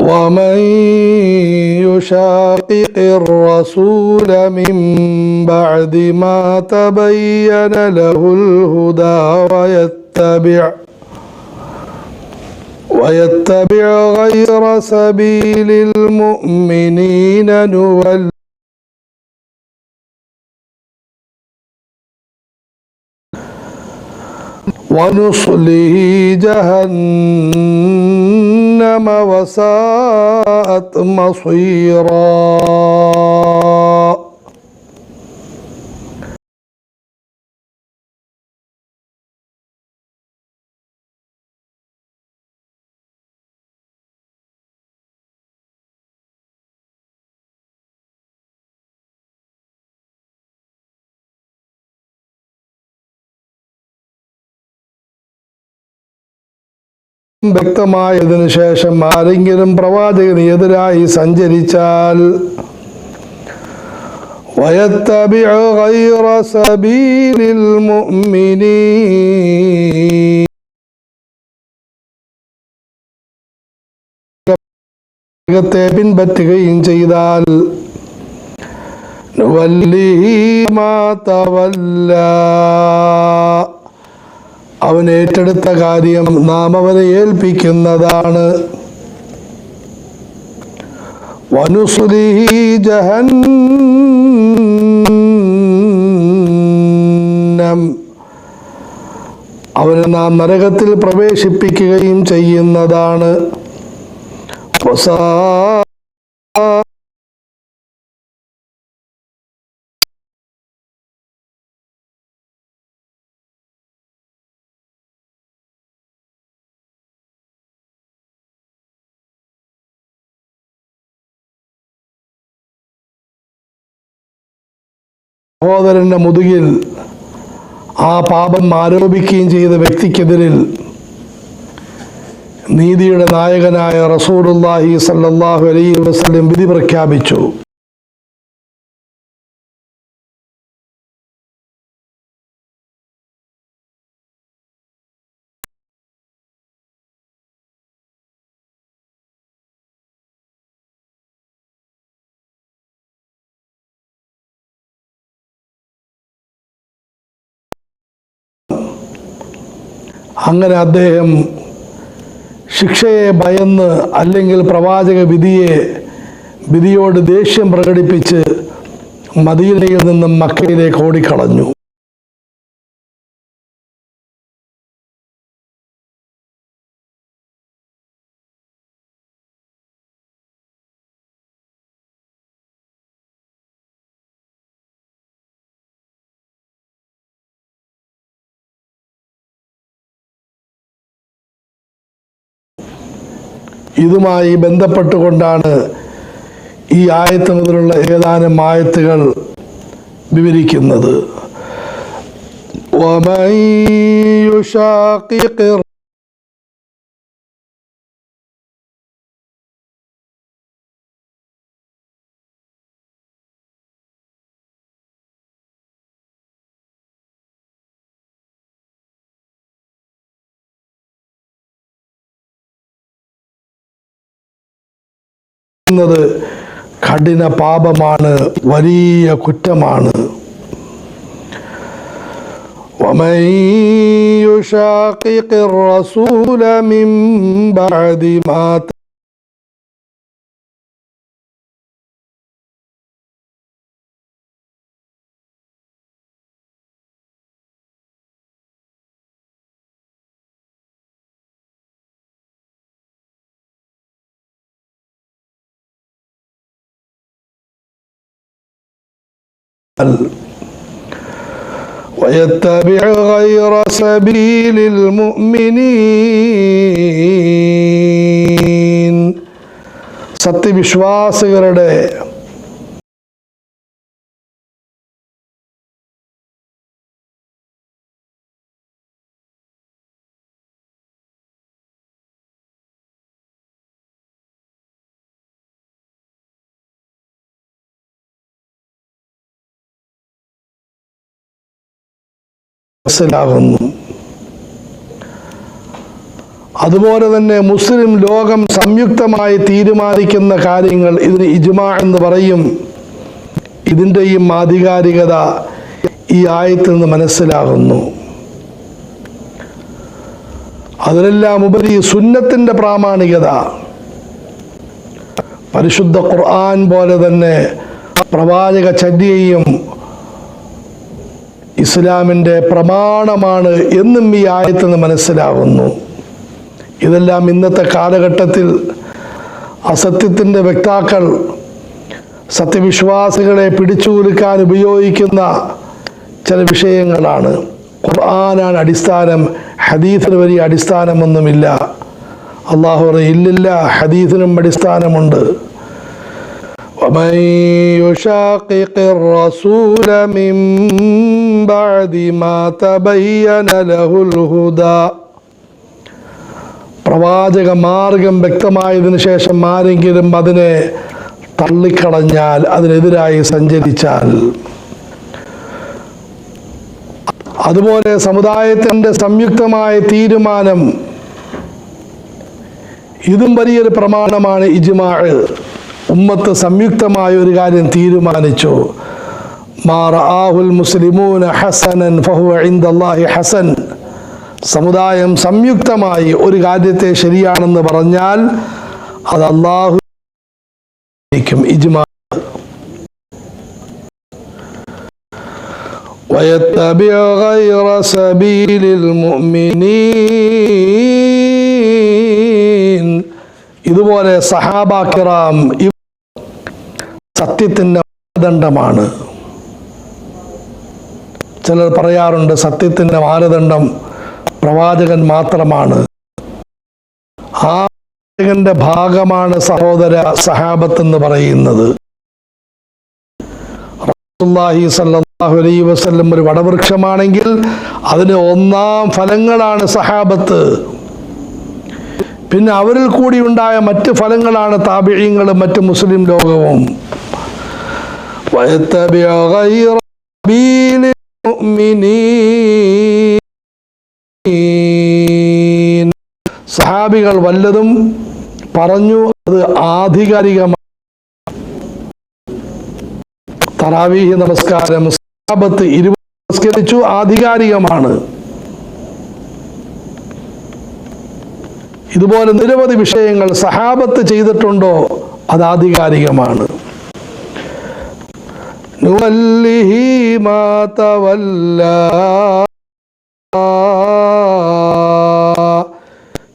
ومن يشاقق الرسول من بعد ما تبين له الهدى ويتبع غير سبيل المؤمنين ونصله جهنم وساءت مصيرا. വ്യക്തമായതിനു ശേഷം ആരെങ്കിലും പ്രവാചകന് എതിരായി സഞ്ചരിച്ചാൽ وَيَتَّبِعْ غَيْرَ سَبِيلِ الْمُؤْمِنِينَ പിൻപറ്റുകയും ചെയ്താൽ നുവല്ലിഹി മാ തവല്ലാ, അവൻ ഏറ്റെടുത്ത കാര്യം നാം അവനെ ഏൽപ്പിക്കുന്നതാണ്. വനുസ്ലിഹി ജഹന്നം, അവനെ നാം നരകത്തിൽ പ്രവേശിപ്പിക്കുകയും ചെയ്യുന്നതാണ്. സഹോദരന്റെ മുതുകിൽ ആ പാപം ആരോപിക്കുകയും ചെയ്ത വ്യക്തിക്കെതിരിൽ നീതിയുടെ നായകനായ റസൂലുള്ളാഹി സ്വല്ലല്ലാഹു അലൈഹി വസല്ലം വിധി പ്രഖ്യാപിച്ചു. അങ്ങനെ അദ്ദേഹം ശിക്ഷയെ ഭയന്ന് അല്ലെങ്കിൽ പ്രവാചക വിധിയോട് ദേഷ്യം പ്രകടിപ്പിച്ച് മദീനയിൽ നിന്നും മക്കയിലേക്ക് ഓടിക്കളഞ്ഞു. ഇതുമായി ബന്ധപ്പെട്ടുകൊണ്ടാണ് ഈ ആയത്ത് മുതലുള്ള ഏതാനും ആയത്തുകൾ വിവരിക്കുന്നത്. وَمَن يُشَاقِقِ കഠിന പാപമാണ്, വലിയ കുറ്റമാണ്. وَمَن يُشَاقِقِ الرَّسُولَ مِن بَعْدِ مَا وَيَتَّبِعْ غَيْرَ سَبِيلِ الْمُؤْمِنِينَ, സത്യവിശ്വാസികളുടെ മനസ്സിലാകുന്നു. അതുപോലെ തന്നെ മുസ്ലിം ലോകം സംയുക്തമായി തീരുമാനിക്കുന്ന കാര്യങ്ങൾ ഇതിന് ഇജ്മാ എന്ന് പറയും. ഇതിൻ്റെയും ആധികാരികത ഈ ആയത്തിൽ നിന്ന് മനസ്സിലാകുന്നു. അതിനെല്ലാം ഉപരി സുന്നത്തിൻ്റെ പ്രാമാണികത, പരിശുദ്ധ ഖുർആൻ പോലെ തന്നെ പ്രവാചക ചര്യയും ഇസ്ലാമിൻ്റെ പ്രമാണമാണ് എന്നും ഈ ആയത്തിൽ നിന്ന് മനസ്സിലാകുന്നു. ഇതെല്ലാം ഇന്നത്തെ കാലഘട്ടത്തിൽ അസത്യത്തിൻ്റെ വക്താക്കൾ സത്യവിശ്വാസികളെ പിടിച്ചുകുലുക്കാൻ ഉപയോഗിക്കുന്ന ചില വിഷയങ്ങളാണ്. ഖുർആനാണ് അടിസ്ഥാനം, ഹദീസിന് വലിയ അടിസ്ഥാനമൊന്നുമില്ല. അള്ളാഹു ഇല്ലില്ല, ഹദീസിനും അടിസ്ഥാനമുണ്ട്. ومن يشاقق الرسول من بعد ما تبين له الهدى, പ്രവാചക മാർഗം വ്യക്തമായതിനു ശേഷം ആരെങ്കിലും അതിനെ തള്ളിക്കളഞ്ഞാൽ, അതിനെതിരായി സഞ്ചരിച്ചാൽ, അതുപോലെ സമുദായത്തിൻ്റെ സംയുക്തമായ തീരുമാനം, ഇതും വലിയൊരു പ്രമാണമാണ്. ഇജ്മാ, ഉമ്മത്ത് സംയുക്തമായ ഒരു കാര്യം തീരുമാനിച്ചു. മാ റആഹുൽ മുസ്ലിമൂന ഹസനൻ ഫഹുവ ഇൻദല്ലാഹി ഹസൻ. സമുദായം സംയുക്തമായി ഒരു കാര്യത്തെ ശരിയാണെന്ന് പറഞ്ഞാൽ അത് അല്ലാഹു ഇജ്മാ. وَيَتَّبِعْ غَيْرَ سَبِيلِ الْمُؤْمِنِينَ. ഇതുപോലെ സഹാബ കിറാം സത്യത്തിൻ്റെ മാനദണ്ഡമാണ്. ചിലർ പറയാറുണ്ട് സത്യത്തിൻ്റെ മാനദണ്ഡം പ്രവാചകൻ മാത്രമാണ്. ആ പ്രവാചകന്റെ ഭാഗമാണ് സഹോദര സഹാബത്ത് എന്ന് പറയുന്നത്. റസൂലുള്ളാഹി സ്വല്ലല്ലാഹു അലൈഹി വസല്ലം ഒരു വടവൃക്ഷമാണെങ്കിൽ അതിന് ഒന്നാം ഫലങ്ങളാണ് സഹാബത്ത്. പിന്നെ അവരിൽ കൂടി ഉണ്ടായ മറ്റ് ഫലങ്ങളാണ് താബിഈങ്ങളും മറ്റ് മുസ്ലിം ലോകവും. വയത്തബിഅ ഗൈറ സബീലിൽ മുഅ്മിനീൻ. സഹാബികൾ വല്ലതും പറഞ്ഞു, അത് ആധികാരികമാണ്. തറാവീഹ് നമസ്കാരം സഹാബത്ത് 20 നമസ്കരിച്ചു, ആധികാരികമാണ്. ഇതുപോലെ നിരവധി വിഷയങ്ങൾ സഹാബത്ത് ചെയ്തിട്ടുണ്ടോ, അത് ആധികാരികമാണ്. നുവല്ലിഹി മാ തവല്ലാ.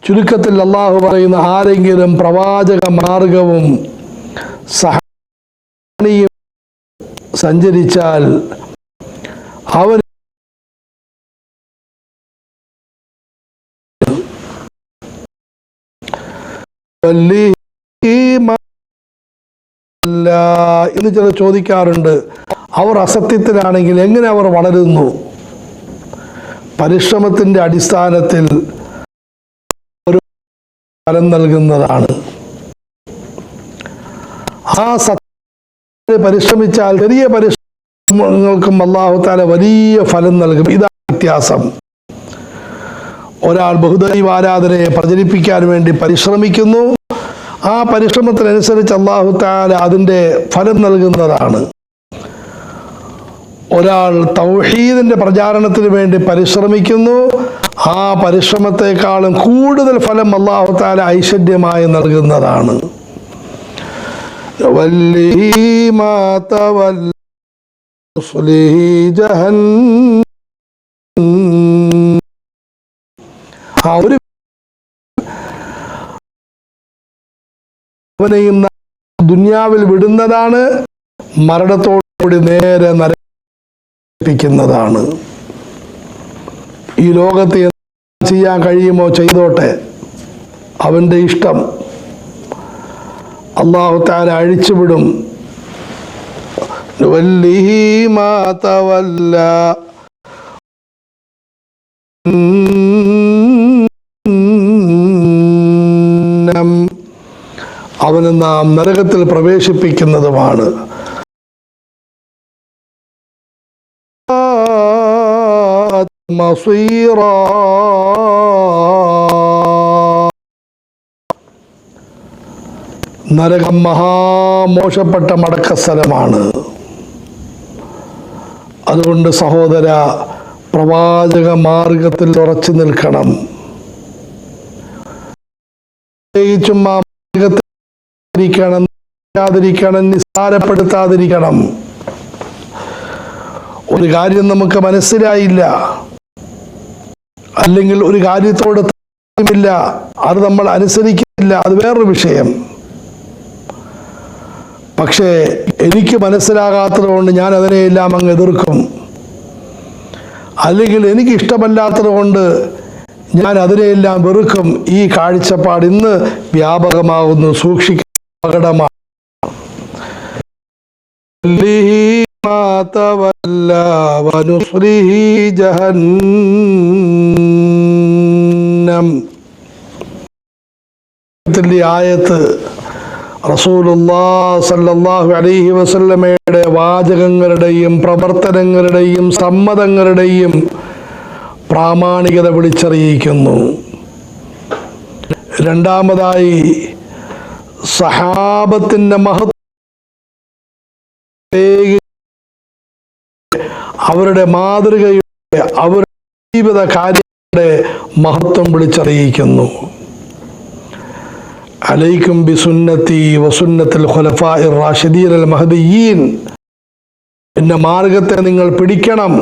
ചുരുക്കത്തിൽ അല്ലാഹു പറയുന്ന, ആരെങ്കിലും പ്രവാചക മാർഗവും സഹാബിയും സഞ്ചരിച്ചാൽ അവൻ എന്ന് ചിലർ ചോദിക്കാറുണ്ട്. അവർ അസത്യത്തിലാണെങ്കിൽ എങ്ങനെ അവർ വളരുന്നു? പരിശ്രമത്തിൻ്റെ അടിസ്ഥാനത്തിൽ ഒരു ഫലം നൽകുന്നതാണ്. ആ സത്യം പരിശ്രമിച്ചാൽ ചെറിയ പരിശ്രമങ്ങൾക്കും അല്ലാഹു തആല വലിയ ഫലം നൽകും. ഇതാണ് വ്യത്യാസം. ഒരാൾ ബഹുദൈവ ആരാധനയെ പ്രചരിപ്പിക്കാൻ വേണ്ടി പരിശ്രമിക്കുന്നു, ആ പരിശ്രമത്തിനനുസരിച്ച് അല്ലാഹു തആല അതിൻ്റെ ഫലം നൽകുന്നതാണ്. ഒരാൾ തൗഹീദിൻ്റെ പ്രചാരണത്തിന് വേണ്ടി പരിശ്രമിക്കുന്നു, ആ പരിശ്രമത്തെക്കാളും കൂടുതൽ ഫലം അല്ലാഹു തആല ഐശ്വര്യമായി നൽകുന്നതാണ്. വല്ലിഹി മാ തവല്ല നുസ്ലിഹി ജഹന്നം. ഒരു അവനെയും ദുനിയാവിൽ വിടുന്നതാണ്, മരണത്തോടുകൂടി നേരെ നരകിപ്പിക്കുന്നതാണ്. ഈ ലോകത്ത് എന്ത് ചെയ്യാൻ കഴിയുമോ ചെയ്തോട്ടെ, അവൻ്റെ ഇഷ്ടം. അല്ലാഹു തആല അഴിച്ചുവിടും. വല്ലിഹി മാ തവല്ല. അവന് നാം നരകത്തിൽ പ്രവേശിപ്പിക്കുന്നതുമാണ്. മസീറാ. നരകം മഹാമോശപ്പെട്ട മടക്കസ്ഥലമാണ്. അതുകൊണ്ട് സഹോദര, പ്രവാചക മാർഗത്തിൽ ഉറച്ചു നിൽക്കണം. പ്രത്യേകിച്ചും ആ മാർഗത്തിൽ നിസ്സാരപ്പെടുത്താതിരിക്കണം. ഒരു കാര്യം നമുക്ക് മനസ്സിലായില്ല, അല്ലെങ്കിൽ ഒരു കാര്യത്തോട് താല്പര്യമില്ല, അത് നമ്മൾ അനുസരിക്കുന്നില്ല, അത് വേറൊരു വിഷയം. പക്ഷേ എനിക്ക് മനസ്സിലാകാത്തത് കൊണ്ട് ഞാൻ അതിനെയെല്ലാം അങ്ങ് എതിർക്കും, അല്ലെങ്കിൽ എനിക്ക് ഇഷ്ടമല്ലാത്തത് കൊണ്ട് ഞാൻ അതിനെയെല്ലാം വെറുക്കും. ഈ കാഴ്ചപ്പാട് ഇന്ന് വ്യാപകമാകുന്നു. സൂക്ഷിക്കാൻ അപകടമാണ്. ആയത്ത് റസൂലുള്ളാഹി സ്വല്ലല്ലാഹു അലൈഹി വസല്ലമയുടെ വാചകങ്ങളുടെയും പ്രവർത്തനങ്ങളുടെയും സമ്മതങ്ങളുടെയും പ്രാമാണികത വിളിച്ചറിയിക്കുന്നു. രണ്ടാമതായി, സഹാബത്തിന്റെ മഹത്വം, അവരുടെ മാതൃകയുടെ, അവരുടെ ജീവിത കാര്യങ്ങളുടെ മഹത്വം വിളിച്ചറിയിക്കുന്നു. അലൈക്കും ബിസുന്നത്തി വസുന്നത്തിൽ ഖുലഫാഇർ റാഷിദീൻ അൽ മഹ്ദിയീൻ. എന്റെ മാർഗത്തെ നിങ്ങൾ പിടിക്കണം,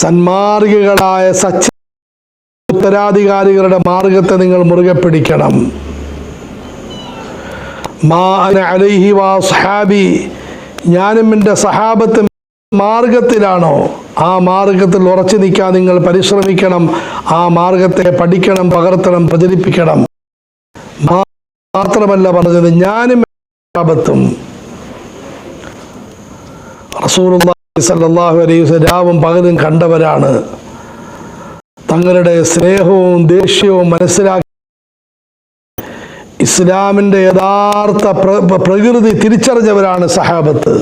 സന്മാർഗികളായ ഉത്തരാധികാരികളുടെ മാർഗത്തെ നിങ്ങൾ മുറുകെ പിടിക്കണം. മാ അന അലൈഹി വഅസ്ഹാബി, ഞാനും എൻ്റെ സഹാബത്തും മാർഗത്തിലാണോ ആ മാർഗത്തിൽ ഉറച്ചു നിൽക്കാൻ നിങ്ങൾ പരിശ്രമിക്കണം. ആ മാർഗത്തെ പഠിക്കണം, പകർത്തണം, പ്രചരിപ്പിക്കണം. മാത്രമല്ല പറഞ്ഞത്, ഞാനും സഹാബത്തും റസൂലുള്ളാഹി സ്വല്ലല്ലാഹു അലൈഹി വസല്ലം രാവും പകലും കണ്ടവരാണ്. തങ്ങളുടെ സ്നേഹവും ദേഷ്യവും മനസ്സിലാക്കി ഇസ്ലാമിൻ്റെ യഥാർത്ഥ പ്രകൃതി തിരിച്ചറിഞ്ഞവരാണ് സഹാബത്ത്.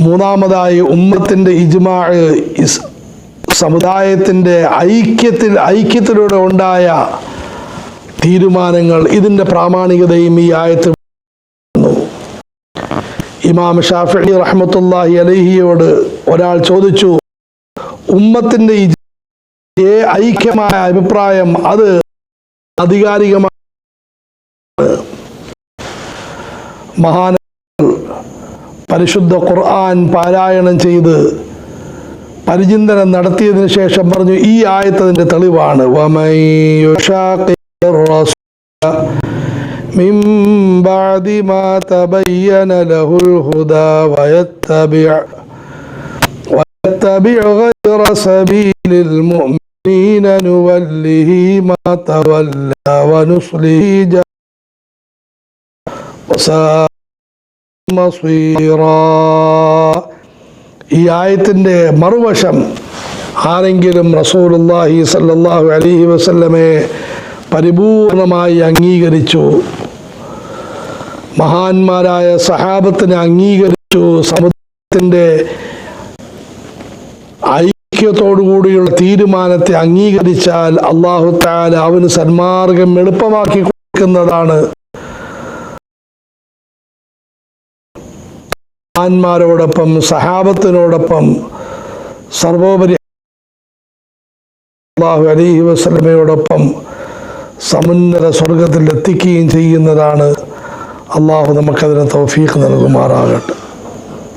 മൂന്നാമതായി, ഉമ്മത്തിൻ്റെ ഇജ്മാ, സമുദായത്തിൻ്റെ ഐക്യത്തിലൂടെ ഉണ്ടായ തീരുമാനങ്ങൾ, ഇതിൻ്റെ പ്രാമാണികതയും ഈ ആയത്തിൽ. ഇമാം ഷാഫിഈ റഹ്മത്തുള്ളാഹി അലൈഹിയോട് ഒരാൾ ചോദിച്ചു, ഉമ്മത്തിൻ്റെ ഐക്യമായ അഭിപ്രായം അത് ആധികാരികമാണ്. മഹാനവർ പരിശുദ്ധ ഖുർആൻ പാരായണം ചെയ്ത് പരിചിന്തനം നടത്തിയതിനു ശേഷം പറഞ്ഞു, ഈ ആയത്തതിൻ്റെ തെളിവാണ്. من بعد ما تبين له الهدى ويتبع غير سبيل المؤمنين نوله ما تولى ونصله جهنم وساءت مصيرا. ഈ ആയത്തിൻ്റെ മറുവശം, ആരെങ്കിലും റസൂലുള്ളാഹി സ്വല്ലല്ലാഹു അലൈഹി വസല്ലമയെ പരിപൂർണമായി അംഗീകരിച്ചു, മഹാന്മാരായ സഹാബത്തിനെ അംഗീകരിച്ചു, സമുദായത്തിൻ്റെ ഐക്യത്തോടുകൂടിയുള്ള തീരുമാനത്തെ അംഗീകരിച്ചാൽ അല്ലാഹു തആല അവന് സന്മാർഗം എളുപ്പമാക്കി കൊടുക്കുന്നതാണ്. മഹാന്മാരോടൊപ്പം സഹാബത്തിനോടൊപ്പം സർവോപരി സല്ലല്ലാഹു അലൈഹി വസല്ലമയോടൊപ്പം സമുന്നത സ്വർഗത്തിൽ എത്തിക്കുകയും ചെയ്യുന്നതാണ്. അള്ളാഹു നമുക്കതിന് തൗഫീഖ് നൽകുമാറാകട്ടെ.